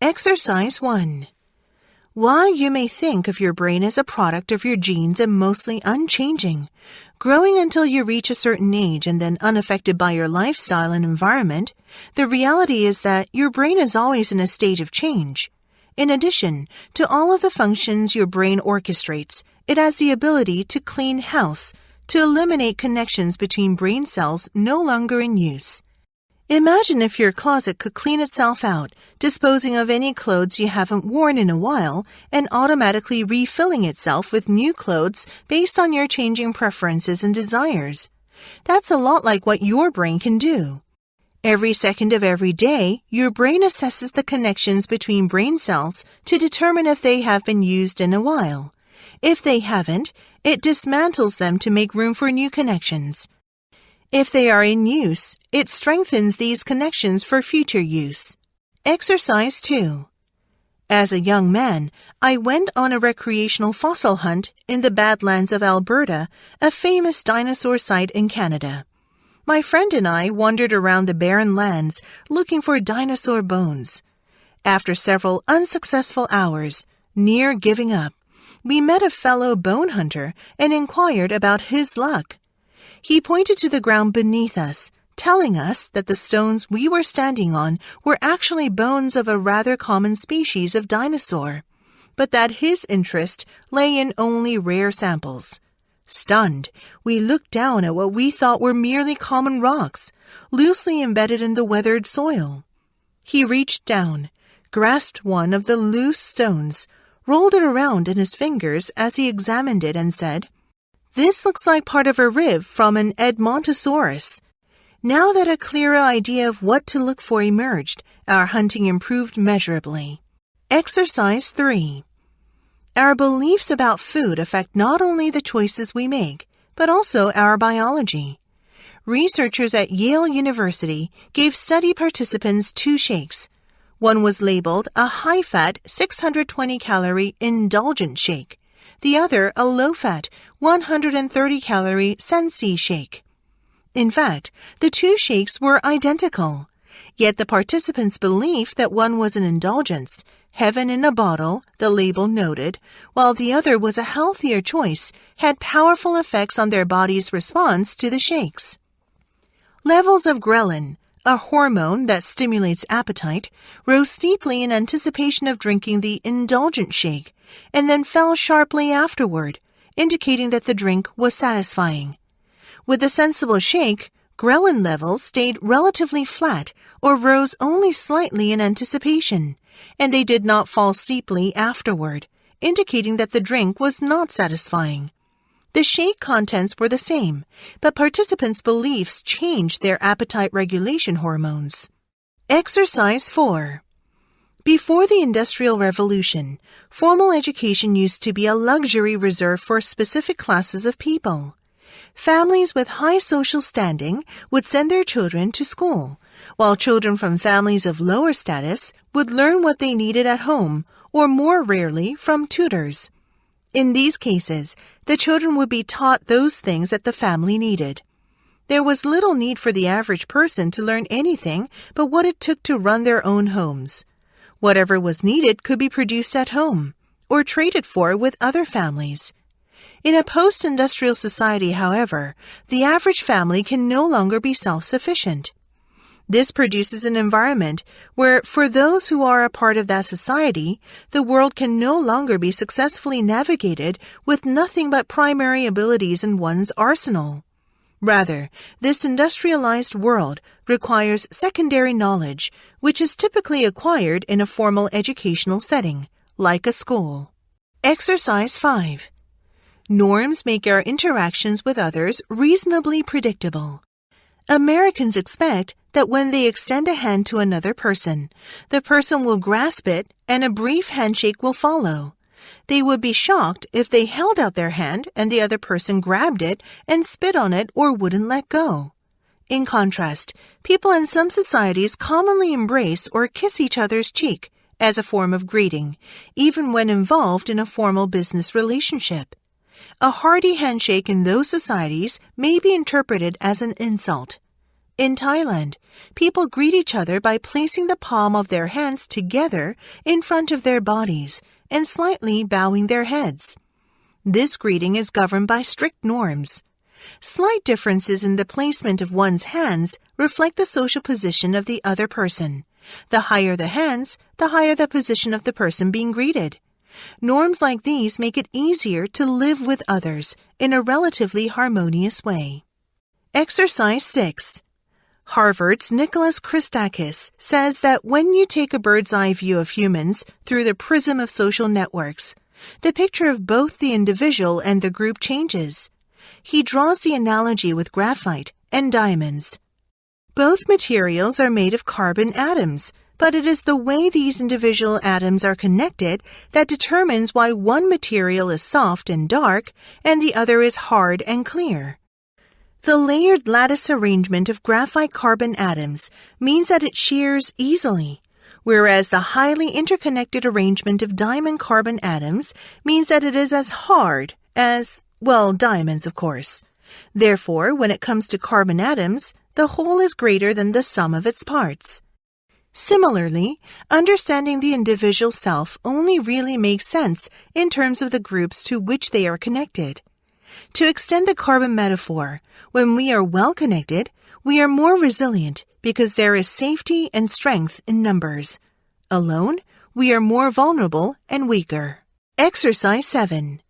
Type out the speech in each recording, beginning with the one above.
Exercise 1. While you may think of your brain as a product of your genes and mostly unchanging, growing until you reach a certain age and then unaffected by your lifestyle and environment, the reality is that your brain is always in a state of change. In addition to all of the functions your brain orchestrates, it has the ability to clean house, to eliminate connections between brain cells no longer in use. Imagine if your closet could clean itself out, disposing of any clothes you haven't worn in a while and automatically refilling itself with new clothes based on your changing preferences and desires. That's a lot like what your brain can do. Every second of every day, your brain assesses the connections between brain cells to determine if they have been used in a while. If they haven't, it dismantles them to make room for new connections. If they are in use, it strengthens these connections for future use. Exercise 2. As a young man, I went on a recreational fossil hunt in the Badlands of Alberta, a famous dinosaur site in Canada. My friend and I wandered around the barren lands looking for dinosaur bones. After several unsuccessful hours, near giving up, we met a fellow bone hunter and inquired about his luck. He pointed to the ground beneath us, telling us that the stones we were standing on were actually bones of a rather common species of dinosaur, but that his interest lay in only rare samples. Stunned, we looked down at what we thought were merely common rocks, loosely embedded in the weathered soil. He reached down, grasped one of the loose stones, rolled it around in his fingers as he examined it and said, "This looks like part of a rib from an Edmontosaurus." Now that a clearer idea of what to look for emerged, our hunting improved measurably. Exercise 3. Our beliefs about food affect not only the choices we make, but also our biology. Researchers at Yale University gave study participants 2 shakes. One was labeled a high-fat, 620-calorie indulgent shake. The other a low-fat, 130-calorie Sensi shake. In fact, the 2 shakes were identical. Yet the participants' belief that one was an indulgence, heaven in a bottle, the label noted, while the other was a healthier choice, had powerful effects on their body's response to the shakes. Levels of ghrelin, a hormone that stimulates appetite, rose steeply in anticipation of drinking the indulgent shake, and then fell sharply afterward, indicating that the drink was satisfying. With the sensible shake, ghrelin levels stayed relatively flat or rose only slightly in anticipation, and they did not fall steeply afterward, indicating that the drink was not satisfying. The shake contents were the same, but participants' beliefs changed their appetite regulation hormones. Exercise 4. Before the Industrial Revolution, formal education used to be a luxury reserved for specific classes of people. Families with high social standing would send their children to school, while children from families of lower status would learn what they needed at home, or more rarely, from tutors. In these cases, the children would be taught those things that the family needed. There was little need for the average person to learn anything but what it took to run their own homes. Whatever was needed could be produced at home, or traded for with other families. In a post-industrial society, however, the average family can no longer be self-sufficient. This produces an environment where, for those who are a part of that society, the world can no longer be successfully navigated with nothing but primary abilities in one's arsenal. Rather, this industrialized world requires secondary knowledge, which is typically acquired in a formal educational setting, like a school. Exercise 5. Norms make our interactions with others reasonably predictable. Americans expect that when they extend a hand to another person, the person will grasp it and a brief handshake will follow. They would be shocked if they held out their hand and the other person grabbed it and spit on it or wouldn't let go. In contrast, people in some societies commonly embrace or kiss each other's cheek as a form of greeting, even when involved in a formal business relationship. A hearty handshake in those societies may be interpreted as an insult. In Thailand, people greet each other by placing the palm of their hands together in front of their bodies and slightly bowing their heads. This greeting is governed by strict norms. Slight differences in the placement of one's hands reflect the social position of the other person. The higher the hands, the higher the position of the person being greeted. Norms like these make it easier to live with others in a relatively harmonious way. Exercise 6. Harvard's Nicholas Christakis says that when you take a bird's eye view of humans through the prism of social networks, the picture of both the individual and the group changes. He draws the analogy with graphite and diamonds. Both materials are made of carbon atoms, but it is the way these individual atoms are connected that determines why one material is soft and dark and the other is hard and clear. The layered lattice arrangement of graphite carbon atoms means that it shears easily, whereas the highly interconnected arrangement of diamond carbon atoms means that it is as hard as, well, diamonds, of course. Therefore, when it comes to carbon atoms, the whole is greater than the sum of its parts. Similarly, understanding the individual self only really makes sense in terms of the groups to which they are connected. To extend the carbon metaphor, when we are well connected, we are more resilient because there is safety and strength in numbers. Alone, we are more vulnerable and weaker. Exercise 7.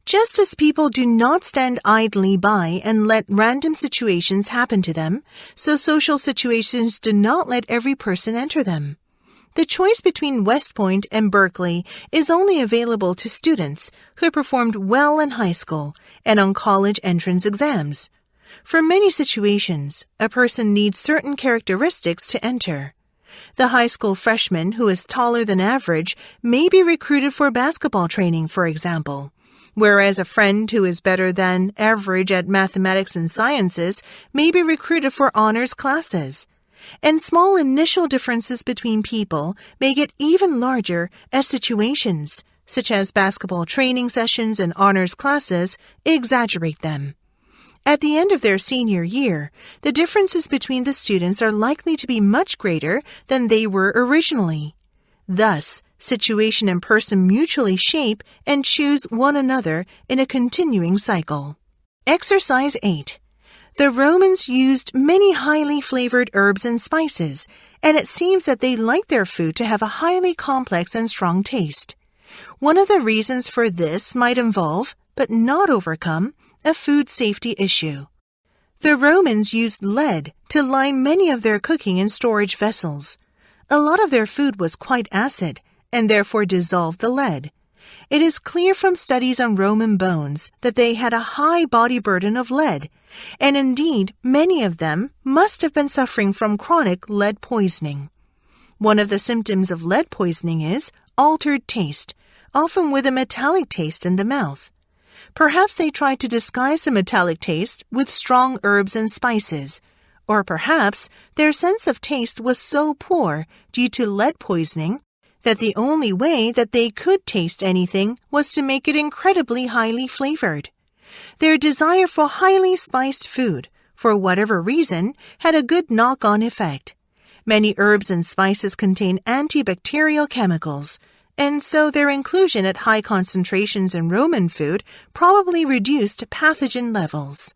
Just as people do not stand idly by and let random situations happen to them, so social situations do not let every person enter them. The choice between West Point and Berkeley is only available to students who performed well in high school and on college entrance exams. For many situations, a person needs certain characteristics to enter. The high school freshman who is taller than average may be recruited for basketball training, for example, whereas a friend who is better than average at mathematics and sciences may be recruited for honors classes. And small initial differences between people may get even larger as situations, such as basketball training sessions and honors classes, exaggerate them. At the end of their senior year, the differences between the students are likely to be much greater than they were originally. Thus, situation and person mutually shape and choose one another in a continuing cycle. Exercise 8. The Romans used many highly flavored herbs and spices, and it seems that they liked their food to have a highly complex and strong taste. One of the reasons for this might involve, but not overcome, a food safety issue. The Romans used lead to line many of their cooking and storage vessels. A lot of their food was quite acid, and therefore dissolved the lead. It is clear from studies on Roman bones that they had a high body burden of lead, and indeed many of them must have been suffering from chronic lead poisoning. One of the symptoms of lead poisoning is altered taste, often with a metallic taste in the mouth. Perhaps they tried to disguise the metallic taste with strong herbs and spices, or perhaps their sense of taste was so poor due to lead poisoning that the only way that they could taste anything was to make it incredibly highly flavored. Their desire for highly spiced food, for whatever reason, had a good knock-on effect. Many herbs and spices contain antibacterial chemicals, and so their inclusion at high concentrations in Roman food probably reduced pathogen levels.